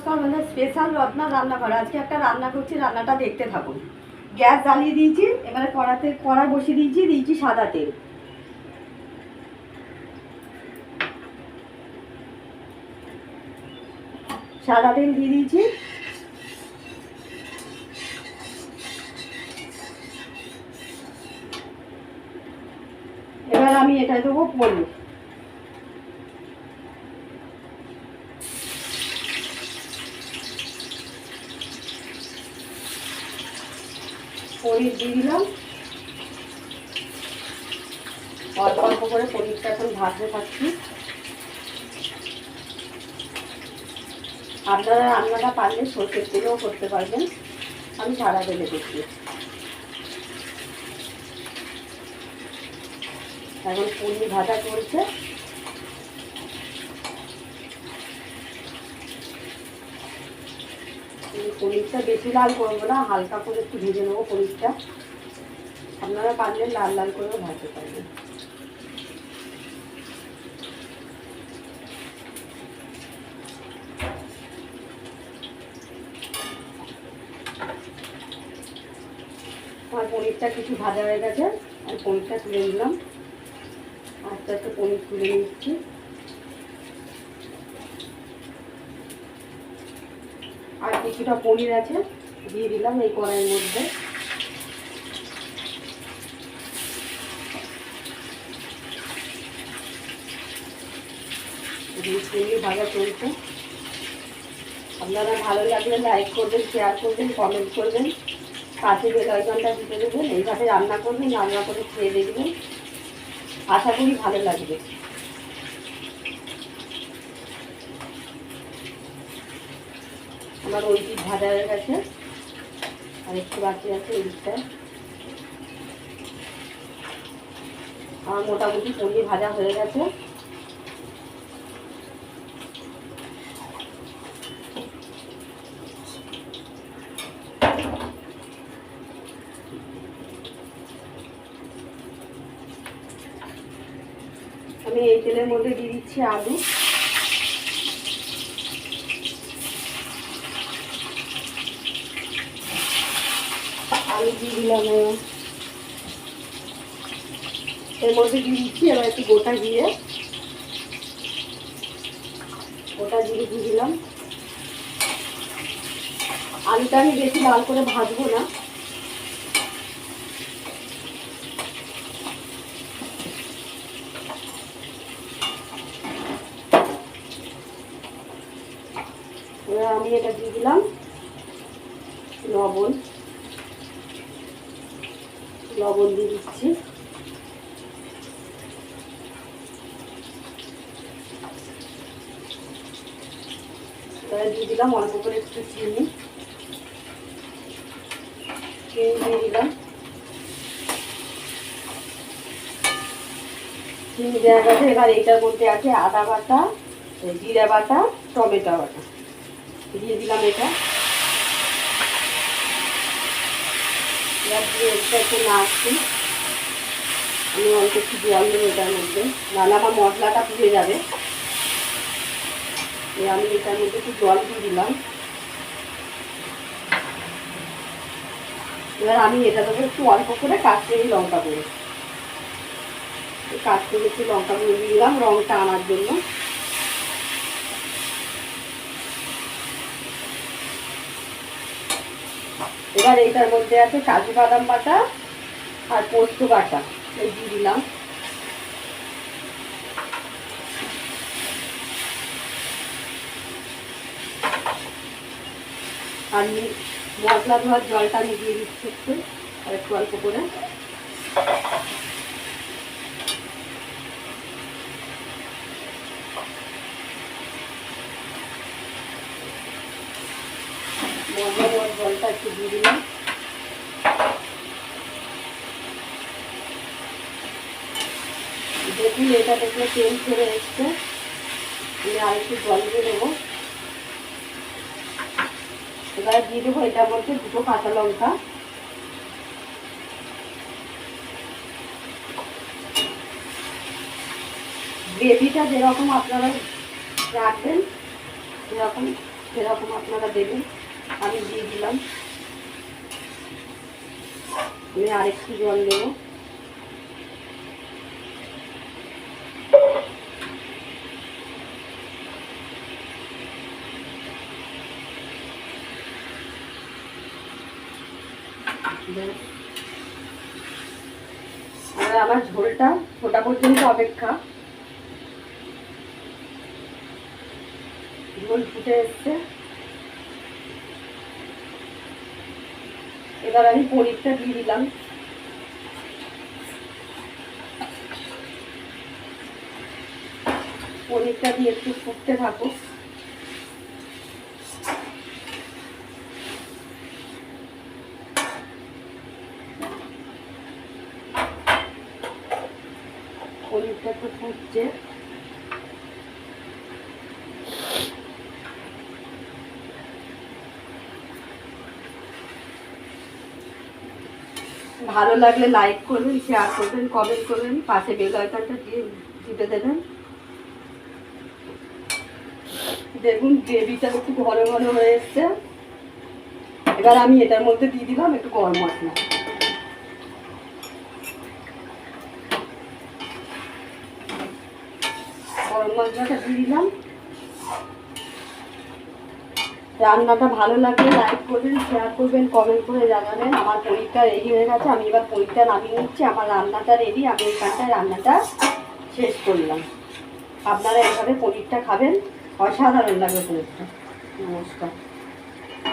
নমস্কার বন্ধু, স্পেশাল রত্না রান্নাঘর। আজকে একটা রান্না করছি, রান্নাটা দেখতে থাকুন। গ্যাস জ্বালিয়ে দিয়েছি, এবারে কড়াই বসিয়ে দিয়েছি সাদা তেল। সাদা তেল দিয়ে দিয়েছি। এবার আমি এটা দেবো পনির। পনির দিয়ে দিলাম। অল্প অল্প করে পনিরটা এখন ভাজতে থাকছি। আপনারা রান্নাটা পারলে সরষের তেলেও করতে পারবেন, আমি সাদা তেলে করছি। এখন পনির ভাজা চলছে। পনিরটা বেশি লাল করবো না, হালকা করে একটু ভেজে নেবো পনিরটা। আপনারা পারলে লাল লাল করেও ভাজতে পারবেন। আমার পনিরটা কিছু ভাজা হয়ে গেছে, আর পনিরটা তুলে নিলাম। আস্তে আস্তে পনির তুলে নিচ্ছি। আর কিছুটা পনির আছে, দিয়ে দিলাম এই কড়াইয়ের মধ্যে। পনির ভাজা চলছে। আপনারা ভালো লাগলে লাইক করবেন, শেয়ার করবেন, কমেন্ট করবেন, পাশে বেল আইকনটা দিতে দেবেন। এইভাবে রান্না করবেন, রান্না করে খেয়ে দেখবেন, আশা করি ভালো লাগবে। আমার ওই দিক ভাজা হয়ে গেছে, আর একটু বাকি আছে এই দিকটায়। আমার মোটামুটি পনির ভাজা হয়ে গেছে। আমি এই তেলের মধ্যে দিয়ে দিচ্ছি আলু। আলু দিয়ে দিলাম, এর মধ্যে দিয়ে দিচ্ছি এবার একটু গোটা জিরে দিয়ে দিলাম। আলুটা আমি বেশি লাল করে ভাজবো না। এবার আমি এটা দিয়ে দিলাম লবণ দিয়ে দিচ্ছি। এবার দিয়ে দিলাম অল্প করে একটু চিনি দিয়ে দিলাম। চিনি দেওয়া গেছে। এবার এইটার মধ্যে আছে আদা বাটা, জিরা বাটা, টমেটো বাটা দিয়ে দিলাম। এটা এবার দিয়ে একটু নাড়ছি। আমি অল্প একটু জল দেবো এটার মধ্যে, নাহলে আমার মশলাটা পুড়ে যাবে। আমি এটার মধ্যে একটু জল দিয়ে দিলাম। এবার আমি এটা দেবো একটু অল্প করে কাশ্মীরি লঙ্কা গুঁড়ো। কাশ্মীরি একটু লঙ্কা গুঁড়ো দিয়ে দিলাম রঙটা আনার জন্য। এবার এইটার মধ্যে আছে কাজু বাদাম বাটা আর পোস্ত বাটা, এই দিয়ে দিলাম। আর মশলা ধোয়ার জলটা আমি দিয়ে দিচ্ছি একটু, আর একটু অল্প করে। মশলা ধোয়ার জলটা একটু দিয়ে দিলাম। দেখুন এটা দেখলে তেল ছেড়ে এসছে। আমি আর একটু জল দিয়ে দেবো। এবার দিয়ে দেবো এটার মধ্যে দুটো কাঁচা লঙ্কা। গ্রেভিটা যেরকম আপনারা রাখবেন সেরকম সেরকম আপনারা দেবেন। আমি দিয়ে দিলাম, আমি আরেকটু জল দেবো। আর আমার ঝোলটা ফোটা পর্যন্ত অপেক্ষা। ঝোল ফুটে এসছে, এবার আমি পনিরটা দিয়ে দিলাম। পনিরটা দিয়ে একটু ফুটতে থাকুক। পনিরটা একটু ফুটছে, ভালো লাগলে লাইক করবেন, শেয়ার করবেন, কমেন্ট করবেন, পাশে বেল আইকনটা দিয়ে টিপে দেবেন। দেখুন গ্রেভিটা একটু ঘন ঘন হয়ে এসছে। এবার আমি এটার মধ্যে দিয়ে দিলাম একটু গরম মশলা। গরম মশলাটা দিয়ে দিলাম। রান্নাটা ভালো লাগলে লাইক করবেন, শেয়ার করবেন, কমেন্ট করে জানাবেন। আমার পনিরটা রেডি হয়ে গেছে, আমি এবার পনিরটা নামিয়ে নিচ্ছি। আমার রান্নাটা রেডি, আমি এইখানটায় রান্নাটা শেষ করলাম। আপনারা এইভাবে পনিরটা খাবেন, অসাধারণ লাগবে পনিরটা। নমস্কার।